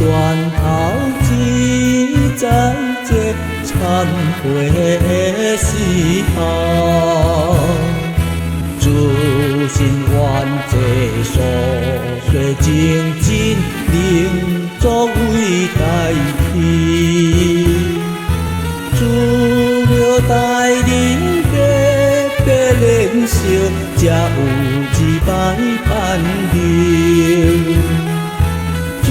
断头只在这忏悔的时候，自心愿这所说情真能作为代替，除了待人白白忍受，才有一摆盼头。阵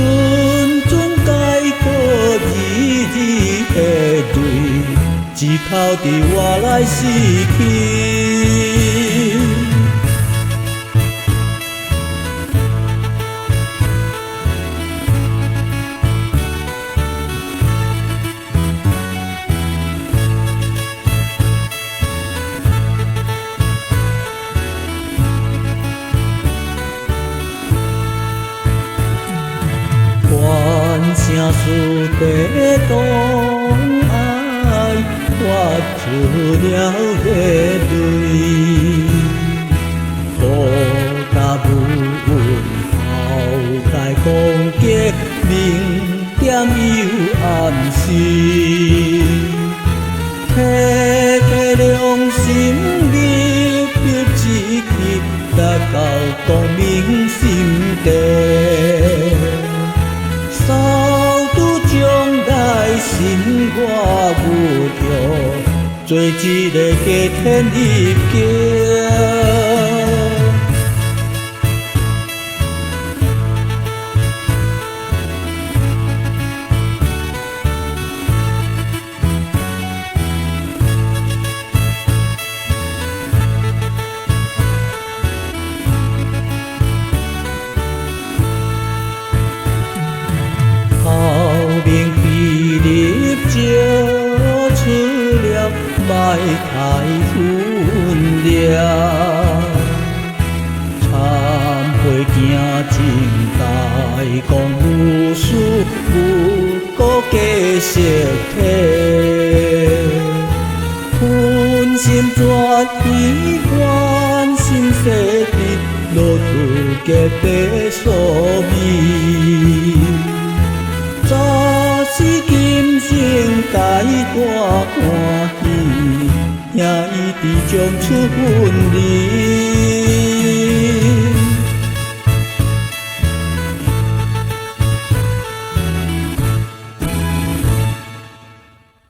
阵解过日日的泪，只靠着我来失去。愿声思地动爱，我出了泪泪，好甲母后该讲结明点又暗时，摕良心入入一气，达到光明心地。扫除将来心我无着，做一个家天立家。明比立照出了歹太分了，忏悔行前代讲无事无过假实体，分心转意关心世地，落土结白所味。早是今生该大欢喜，也一直将出分离。